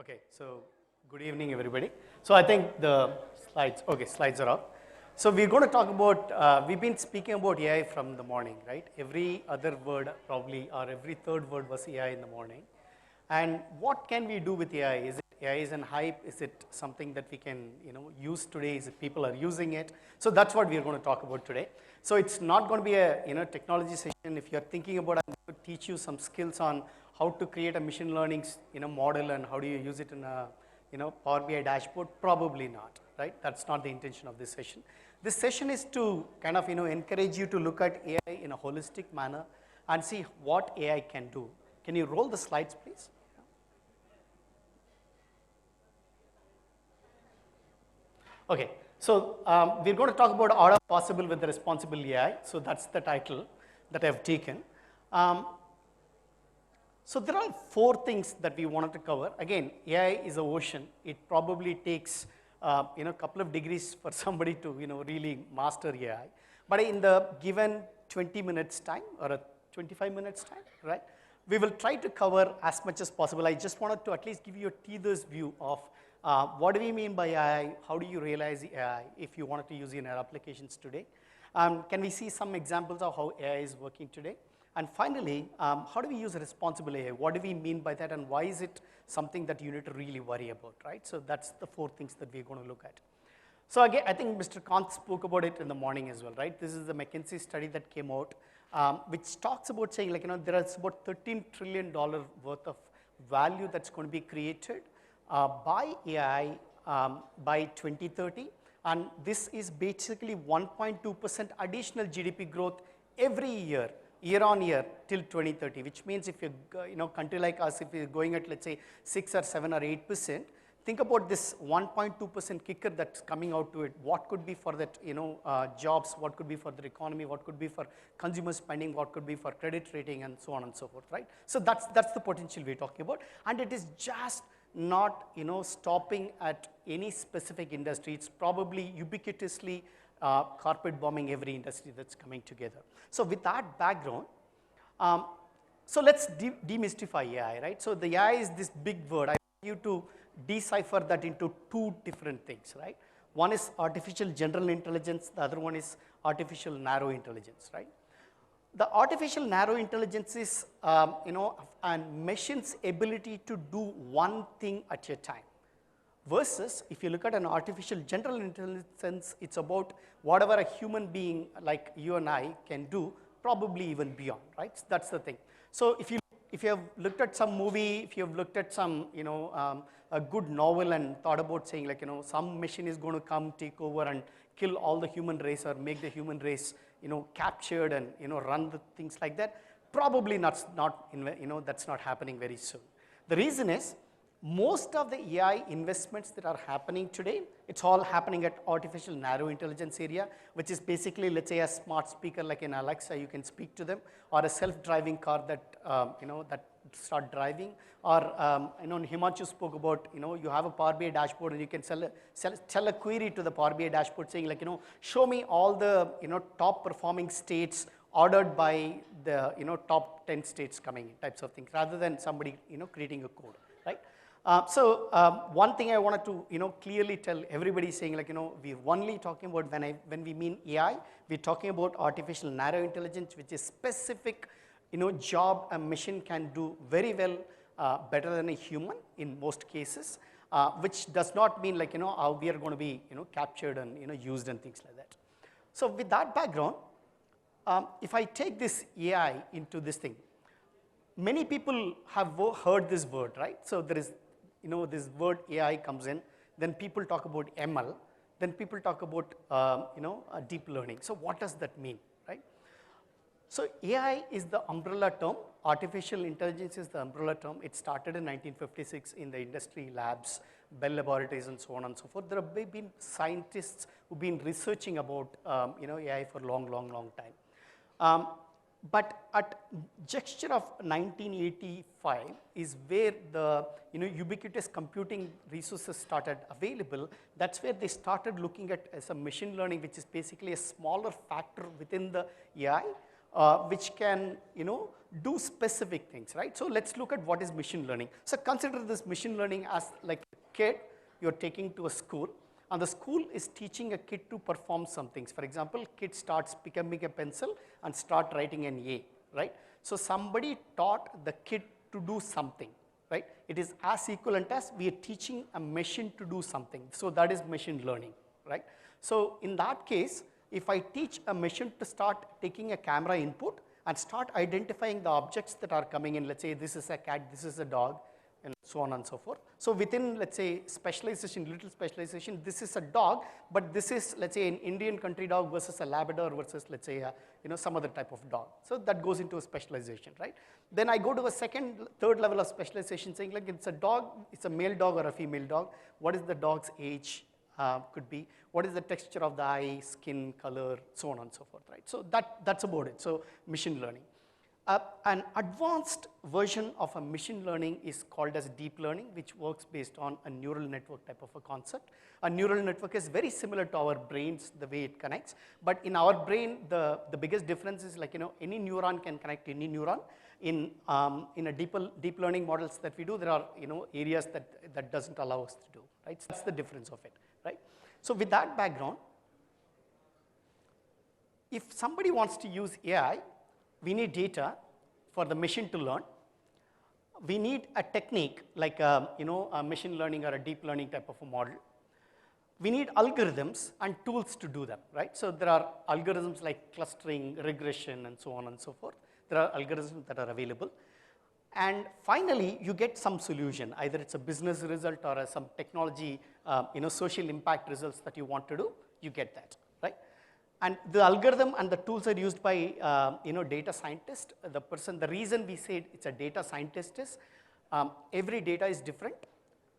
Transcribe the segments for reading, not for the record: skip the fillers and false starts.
Okay, so good evening, everybody. So I think the slides are up. So we're going to talk about, we've been speaking about AI from the morning, right? Every other word probably, or every third word was AI in the morning. And what can we do with AI? Is it AI is an hype? Is it something that we can, use today? Is it people are using it? So that's what we're going to talk about today. So it's not going to be a, technology session. If you're thinking about, I'm going to teach you some skills on how to create a machine learning, model and how do you use it in a, Power BI dashboard? Probably not, right? That's not the intention of this session. This session is to kind of, encourage you to look at AI in a holistic manner and see what AI can do. Can you roll the slides, please? Okay, so we're going to talk about order possible with the responsible AI. So that's the title that I've taken. So there are 4 things that we wanted to cover. Again, AI is an ocean. It probably takes a couple of degrees for somebody to really master AI. But in the given 20 minutes time or a 25 minutes time, right? We will try to cover as much as possible. I just wanted to at least give you a teaser's view of what do we mean by AI, how do you realize AI if you wanted to use it in your applications today. Can we see some examples of how AI is working today? And finally, how do we use responsible AI? What do we mean by that and why is it something that you need to really worry about, right? So that's the 4 things that we're going to look at. So again, I think Mr. Kant spoke about it in the morning as well, right? This is the McKinsey study that came out, which talks about saying there is about $13 trillion worth of value that's going to be created by AI by 2030. And this is basically 1.2% additional GDP growth every year on year till 2030, which means if you're, country like us, if you're going at let's say 6 or 7 or 8%, think about this 1.2% kicker that's coming out to it. What could be for that, jobs, what could be for the economy, what could be for consumer spending, what could be for credit rating and so on and so forth, right? So that's the potential we're talking about. And it is just not, stopping at any specific industry. It's probably ubiquitously carpet bombing every industry that's coming together. So with that background, so let's demystify AI, right? So the AI is this big word. I want you to decipher that into 2 different things, right? One is artificial general intelligence, the other one is artificial narrow intelligence, right? The artificial narrow intelligence is, a machine's ability to do one thing at a time. Versus, if you look at an artificial general intelligence, it's about whatever a human being like you and I can do, probably even beyond, right? So that's the thing. So if you have looked at some movie, if you have looked at some, a good novel and thought about saying some machine is going to come, take over and kill all the human race or make the human race, captured and, run the things like that, probably that's not happening very soon. The reason is, most of the AI investments that are happening today, it's all happening at artificial narrow intelligence area, which is basically, let's say, a smart speaker like an Alexa, you can speak to them, or a self-driving car that, that start driving, or, Himanshu spoke about, you have a Power BI dashboard and you can tell a query to the Power BI dashboard saying show me all the, top performing states ordered by the, top 10 states coming in, types of things, rather than somebody, creating a code, right? So one thing I wanted to clearly tell everybody saying we're only talking about when we mean AI, we're talking about artificial narrow intelligence, which is specific job a machine can do very well, better than a human in most cases, which does not mean how we are going to be captured and used and things like that. So with that background, if I take this AI into this thing, many people have heard this word, right? So there is this word AI comes in, then people talk about ML, then people talk about, deep learning. So what does that mean, right? So AI is the umbrella term. Artificial intelligence is the umbrella term. It started in 1956 in the industry labs, Bell Laboratories and so on and so forth. There have been scientists who've been researching about, AI for a long time. But at juncture of 1985 is where the ubiquitous computing resources started available. That's where they started looking at as a machine learning, which is basically a smaller factor within the AI, which can, do specific things, right? So let's look at what is machine learning. So consider this machine learning as like a kid you're taking to a school, and the school is teaching a kid to perform some things. For example, kid starts picking a pencil and start writing an A, right? So somebody taught the kid to do something, right? It is as equivalent as we are teaching a machine to do something. So that is machine learning, right? So in that case, if I teach a machine to start taking a camera input and start identifying the objects that are coming in, let's say this is a cat, this is a dog, and so on and so forth. So within, let's say, specialization, little specialization, this is a dog, but this is, let's say, an Indian country dog versus a Labrador versus, let's say, some other type of dog. So that goes into a specialization, right? Then I go to a second, third level of specialization, saying like it's a dog, it's a male dog or a female dog. What is the dog's age? Could be, what is the texture of the eye, skin, color, so on and so forth, right? So that's about it. So machine learning. An advanced version of a machine learning is called as deep learning, which works based on a neural network type of a concept. A neural network is very similar to our brains, the way it connects, but in our brain, the biggest difference is like, any neuron can connect any neuron. In a deep learning models that we do, there are, areas that doesn't allow us to do, right? So that's the difference of it, right? So with that background, if somebody wants to use AI, we need data for the machine to learn. We need a technique like a machine learning or a deep learning type of a model. We need algorithms and tools to do them, right? So there are algorithms like clustering, regression, and so on and so forth. There are algorithms that are available. And finally, you get some solution. Either it's a business result or some technology, social impact results that you want to do, you get that, right? And the algorithm and the tools are used by, data scientists. The reason we say it's a data scientist is every data is different.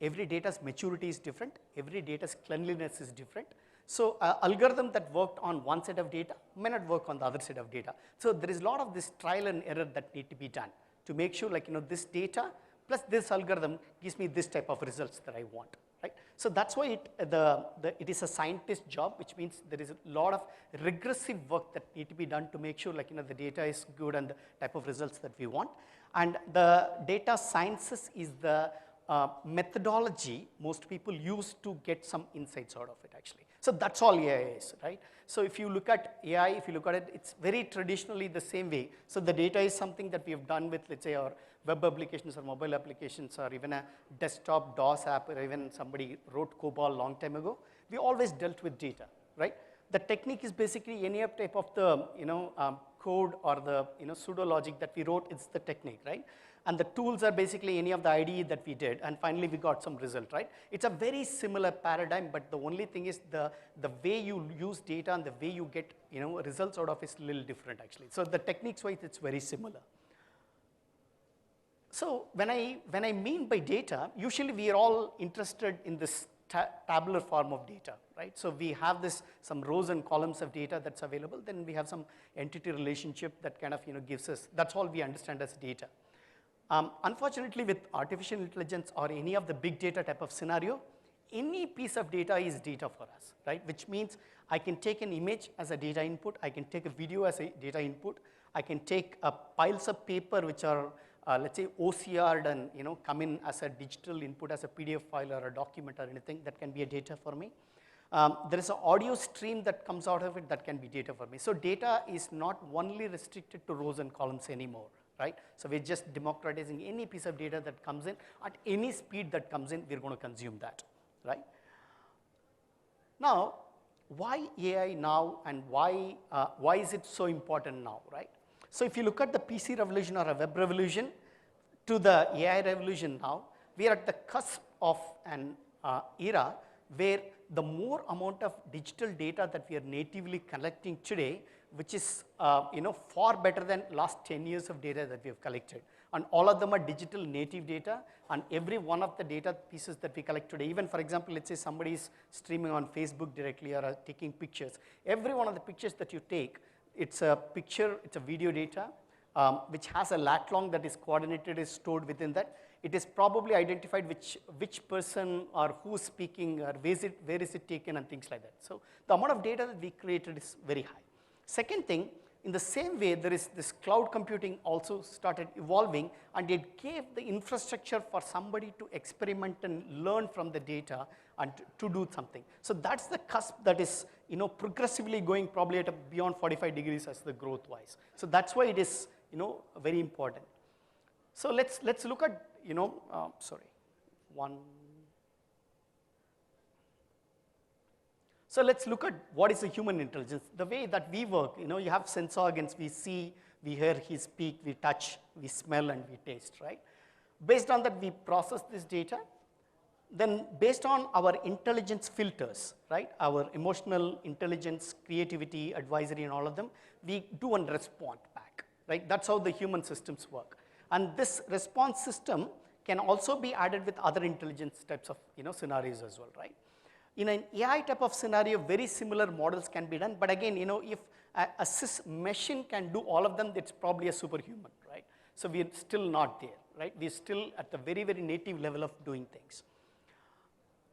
Every data's maturity is different. Every data's cleanliness is different. So algorithm that worked on one set of data may not work on the other set of data. So there is a lot of this trial and error that need to be done to make sure like, this data plus this algorithm gives me this type of results that I want, right? So that's why it is a scientist job, which means there is a lot of regressive work that need to be done to make sure like, the data is good and the type of results that we want. And the data sciences is the methodology most people use to get some insights out of it actually. So that's all AI is, right? So if you look at AI, if you look at it, it's very traditionally the same way. So the data is something that we have done with, let's say, our web applications or mobile applications or even a desktop DOS app or even somebody wrote COBOL long time ago. We always dealt with data, right? The technique is basically any type of the, code or the, pseudo logic that we wrote, it's the technique, right? And the tools are basically any of the IDE that we did, and finally we got some result, right? It's a very similar paradigm, but the only thing is the way you use data and the way you get, results out of is a little different actually. So the techniques wise, it's very similar. So when I mean by data, usually we are all interested in this tabular form of data, right? So we have some rows and columns of data that's available, then we have some entity relationship that kind of, gives us, that's all we understand as data. Unfortunately, with artificial intelligence or any of the big data type of scenario, any piece of data is data for us, right? Which means I can take an image as a data input, I can take a video as a data input, I can take piles of paper which are, let's say, OCR'd and come in as a digital input as a PDF file or a document or anything, that can be a data for me. There is an audio stream that comes out of it that can be data for me. So data is not only restricted to rows and columns anymore, right? So we're just democratizing any piece of data that comes in at any speed that comes in, we're going to consume that, right? Now, why AI now and why is it so important now, right? So if you look at the PC revolution or a web revolution to the AI revolution now, we are at the cusp of an era where the more amount of digital data that we are natively collecting today, which is far better than last 10 years of data that we have collected. And all of them are digital native data, and every one of the data pieces that we collect today, even for example, let's say somebody is streaming on Facebook directly or taking pictures. Every one of the pictures that you take, it's a picture, it's a video data, which has a lat long that is coordinated, is stored within that. It is probably identified which person or who's speaking or where is it taken and things like that. So the amount of data that we created is very high. Second thing, In the same way, there is this cloud computing also started evolving, and it gave the infrastructure for somebody to experiment and learn from the data and to do something. So that's the cusp that is, progressively going probably at beyond 45 degrees as the growth wise. So that's why it is, very important. So let's look at, So let's look at what is a human intelligence. The way that we work, you have sense organs, we see, we hear, we speak, we touch, we smell, and we taste, right? Based on that, we process this data. Then based on our intelligence filters, right, our emotional intelligence, creativity, advisory, and all of them, we do and respond back, right? That's how the human systems work. And this response system can also be added with other intelligence types of, scenarios as well, right? In an AI type of scenario, very similar models can be done, but again, if a machine can do all of them, it's probably a superhuman, right? So we're still not there, right? We're still at the very, very native level of doing things.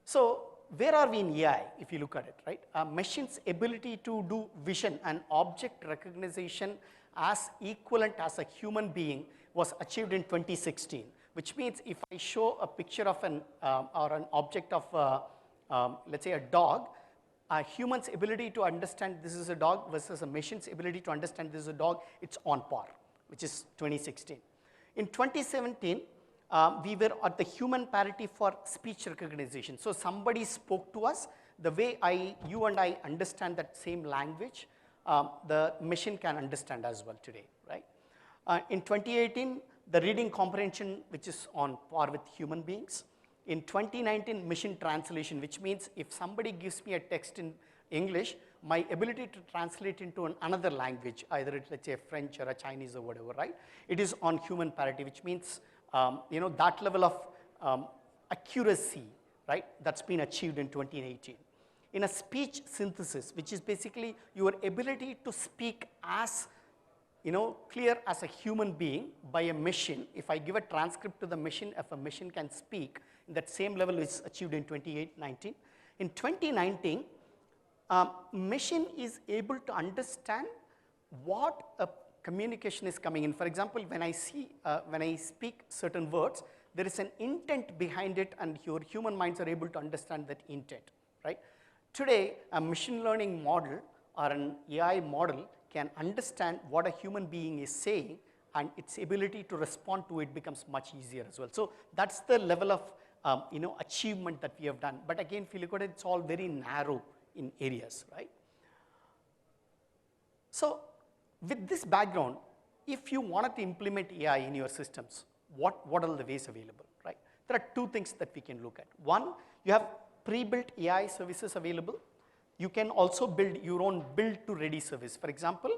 So where are we in AI, if you look at it, right? A machine's ability to do vision and object recognition as equivalent as a human being was achieved in 2016, which means if I show a picture of or an object of let's say a dog, a human's ability to understand this is a dog versus a machine's ability to understand this is a dog, it's on par, which is 2016. In 2017, we were at the human parity for speech recognition. So somebody spoke to us, the way you and I understand that same language, the machine can understand as well today, right? In 2018, the reading comprehension, which is on par with human beings. In 2019, machine translation, which means if somebody gives me a text in English, my ability to translate into another language, either it's, let's say, French or a Chinese or whatever, right? It is on human parity, which means, that level of accuracy, right, that's been achieved in 2018. In a speech synthesis, which is basically your ability to speak as clear as a human being by a machine. If I give a transcript to the machine, if a machine can speak, that same level is achieved in 2019. In 2019, machine is able to understand what a communication is coming in. For example, when I speak certain words, there is an intent behind it, and your human minds are able to understand that intent, right? Today, a machine learning model or an AI model can understand what a human being is saying, and its ability to respond to it becomes much easier as well. So that's the level of achievement that we have done. But again, if you look at it, it's all very narrow in areas, right? So with this background, if you wanted to implement AI in your systems, what are the ways available, right? There are two things that we can look at. One, you have pre-built AI services available. You can also build your own build-to-ready service. For example,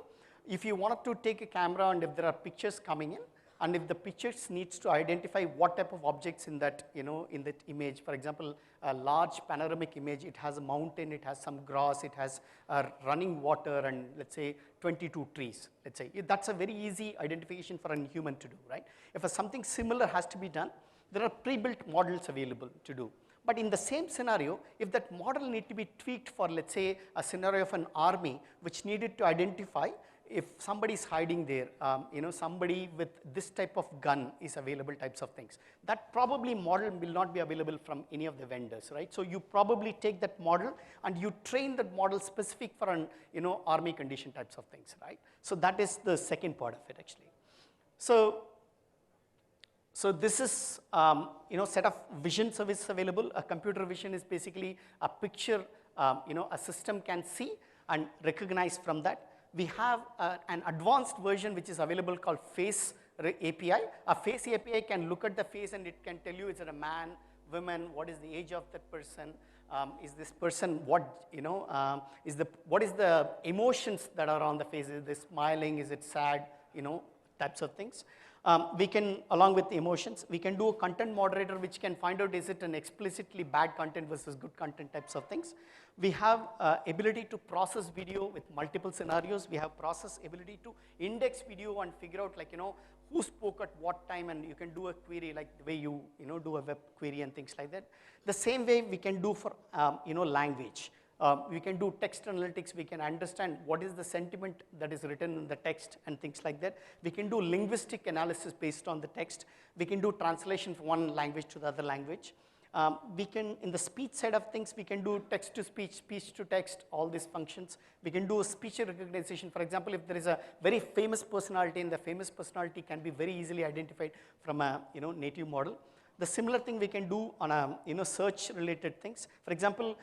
if you wanted to take a camera and if there are pictures coming in, and if the pictures needs to identify what type of objects in that, in that image, for example, a large panoramic image, it has a mountain, it has some grass, it has running water, and let's say 22 trees, let's say. That's a very easy identification for a human to do, right? If something similar has to be done, there are pre-built models available to do. But in the same scenario, if that model need to be tweaked for, let's say, a scenario of an army, which needed to identify if somebody is hiding there, somebody with this type of gun is available, types of things. That probably model will not be available from any of the vendors, right? So you probably take that model and you train that model specific for an, army condition types of things, right? So that is the second part of it, actually. So this is, set of vision services available. A computer vision is basically a picture, a system can see and recognize from that. We have an advanced version which is available called Face API. A Face API can look at the face and it can tell you, is it a man, woman, what is the age of that person, is this person, what is the emotions that are on the face, is it smiling, is it sad, types of things. We can, along with the emotions, we can do a content moderator which can find out is it an explicitly bad content versus good content types of things. We have ability to process video with multiple scenarios. We have process ability to index video and figure out who spoke at what time, and you can do a query like the way you do a web query and things like that. The same way we can do for language. We can do text analytics. We can understand what is the sentiment that is written in the text and things like that. We can do linguistic analysis based on the text. We can do translation from one language to the other language. We can, in the speech side of things, we can do text to speech, speech to text, all these functions. We can do speech recognition. For example, if there is a very famous personality, and the famous personality can be very easily identified from a native model. The similar thing we can do on a search related things. For example,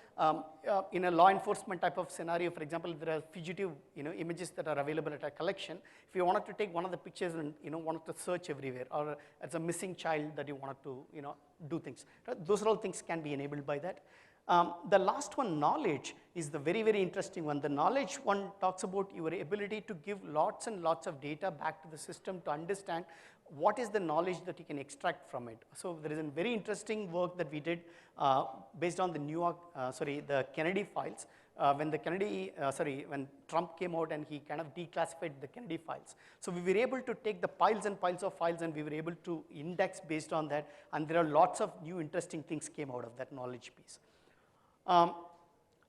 in a law enforcement type of scenario, for example, if there are fugitive images that are available at a collection. If you wanted to take one of the pictures and wanted to search everywhere, or as a missing child that you wanted to do things, right? Those are all things can be enabled by that. The last one, knowledge, is the very, very interesting one. The knowledge one talks about your ability to give lots and lots of data back to the system to understand what is the knowledge that you can extract from it. So there is a very interesting work that we did based on the the Kennedy files. When Trump came out and he kind of declassified the Kennedy files. So we were able to take the piles and piles of files, and we were able to index based on that, and there are lots of new interesting things came out of that knowledge piece.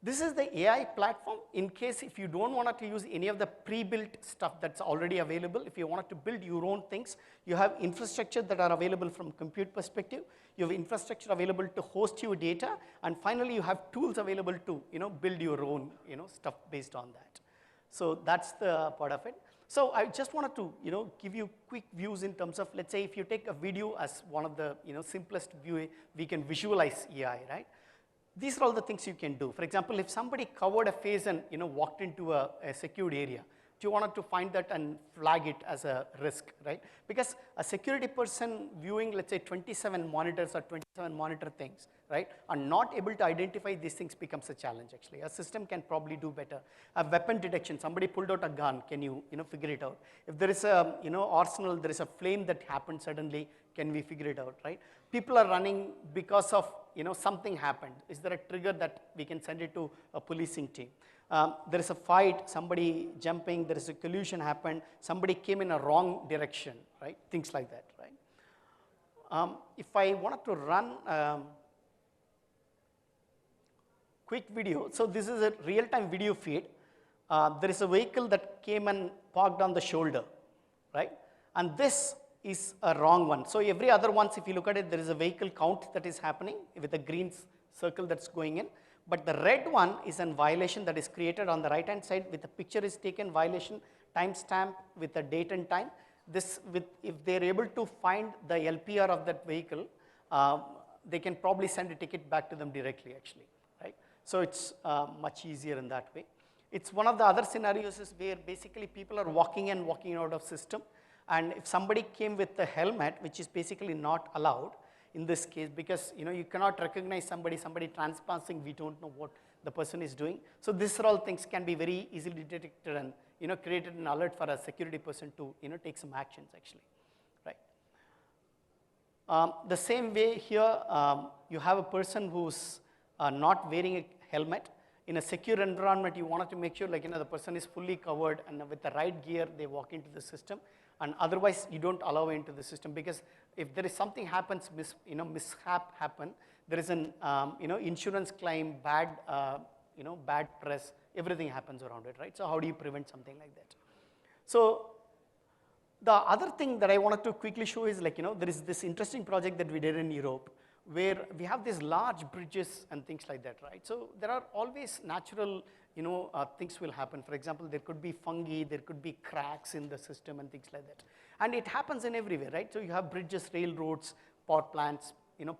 This is the AI platform. In case if you don't want to use any of the pre-built stuff that's already available, if you wanted to build your own things, you have infrastructure that are available from compute perspective. You have infrastructure available to host your data, and finally you have tools available to build your own stuff based on that. So that's the part of it. So I just wanted to give you quick views in terms of, let's say if you take a video as one of the simplest view we can visualize AI, right? These are all the things you can do. For example, if somebody covered a face and walked into a secured area, you wanted to find that and flag it as a risk, right? Because a security person viewing, let's say, 27 monitors or 27 monitor things, right, are not able to identify these things becomes a challenge, actually. A system can probably do better. A weapon detection, somebody pulled out a gun, can you figure it out? If there is a arsenal, there is a flame that happened suddenly, can we figure it out, right? People are running because of something happened. Is there a trigger that we can send it to a policing team? There is a fight, somebody jumping, there is a collision happened, somebody came in a wrong direction, right? Things like that, right? If I wanted to run quick video, so this is a real-time video feed. There is a vehicle that came and parked on the shoulder, right? And this is a wrong one. So every other ones, if you look at it, there is a vehicle count that is happening with a green circle that's going in. But the red one is a violation that is created on the right-hand side with a picture is taken, violation, timestamp with the date and time. This, if they're able to find the LPR of that vehicle, they can probably send a ticket back to them directly, actually, right? So it's much easier in that way. It's one of the other scenarios is where basically people are walking in, walking out of system. And if somebody came with a helmet, which is basically not allowed in this case, because you cannot recognize somebody transpassing, we don't know what the person is doing. So these are all things can be very easily detected and created an alert for a security person to take some actions, actually, right? The same way here, you have a person who's not wearing a helmet. In a secure environment, you wanted to make sure the person is fully covered and with the right gear, they walk into the system. And otherwise, you don't allow into the system, because if there is something happens, mishap happen, there is an insurance claim, bad bad press, everything happens around it, right? So how do you prevent something like that? So the other thing that I wanted to quickly show is there is this interesting project that we did in Europe, where we have these large bridges and things like that, right? So there are always natural things will happen. For example, there could be fungi, there could be cracks in the system and things like that. And it happens in everywhere, right? So you have bridges, railroads, power plants,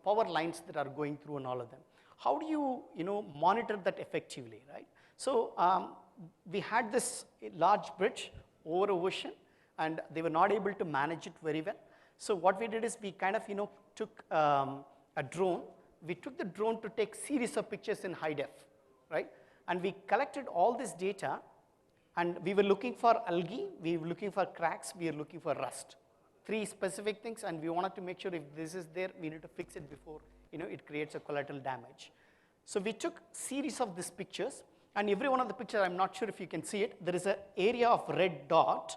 power lines that are going through and all of them. How do you, monitor that effectively, right? So we had this large bridge over an ocean, and they were not able to manage it very well. So what we did is we kind of, took a drone. We took the drone to take series of pictures in high def, right? And we collected all this data, and we were looking for algae, we were looking for cracks, we were looking for rust. 3 specific things, and we wanted to make sure if this is there, we need to fix it before it creates a collateral damage. So we took series of these pictures, and every one of the pictures, I'm not sure if you can see it, there is an area of red dot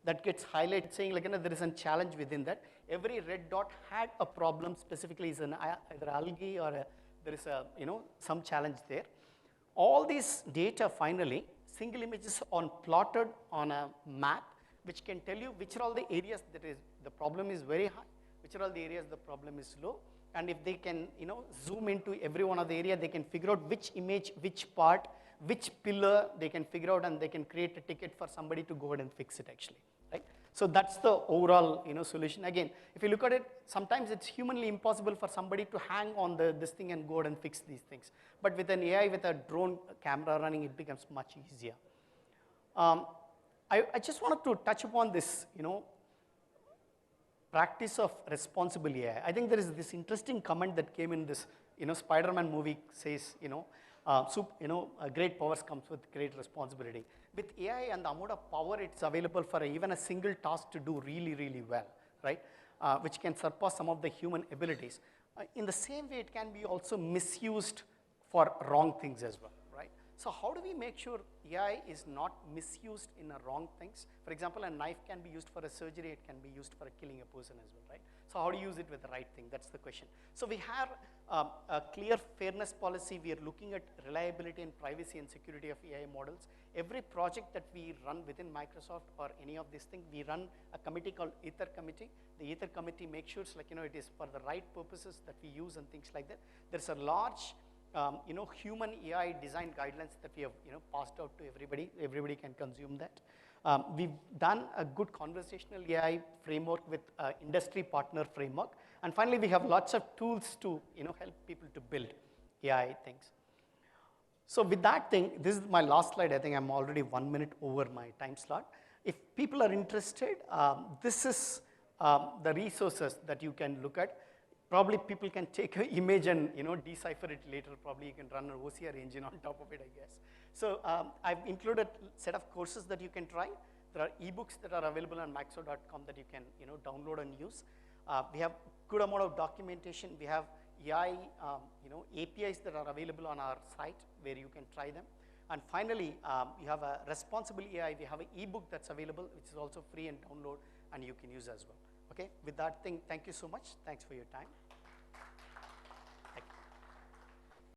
that gets highlighted saying there is a challenge within that. Every red dot had a problem, specifically is either algae or there is a some challenge there. All these data finally, single images on plotted on a map, which can tell you which are all the areas that is the problem is very high, which are all the areas the problem is low, and if they can zoom into every one of the area, they can figure out which image, which part, which pillar they can figure out, and they can create a ticket for somebody to go ahead and fix it actually, right? So that's the overall solution. Again, if you look at it, sometimes it's humanly impossible for somebody to hang on this thing and go ahead and fix these things. But with an AI, with a drone camera running, it becomes much easier. I just wanted to touch upon this, practice of responsible AI. I think there is this interesting comment that came in this, Spider-Man movie says, great powers comes with great responsibility. With AI and the amount of power it's available for even a single task to do really, really well, right? Which can surpass some of the human abilities. In the same way, it can be also misused for wrong things as well, right? So how do we make sure AI is not misused in a wrong things? For example, a knife can be used for a surgery, it can be used for killing a person as well, right? So how do you use it with the right thing? That's the question. So we have a clear fairness policy. We are looking at reliability and privacy and security of AI models. Every project that we run within Microsoft or any of these things, we run a committee called Ether Committee. The Ether Committee makes sure it is for the right purposes that we use and things like that. There's a large human AI design guidelines that we have passed out to everybody. Everybody can consume that. We've done a good conversational AI framework with industry partner framework. And finally, we have lots of tools to help people to build AI things. So with that thing, this is my last slide. I think I'm already 1 minute over my time slot. If people are interested, this is the resources that you can look at. Probably people can take an image and decipher it later. Probably you can run an OCR engine on top of it, I guess. So I've included a set of courses that you can try. There are ebooks that are available on Microsoft.com that you can download and use. We have good amount of documentation. We have AI APIs that are available on our site where you can try them. And finally, you have a responsible AI. We have an ebook that's available, which is also free and download, and you can use as well. Okay, with that thing, thank you so much. Thanks for your time.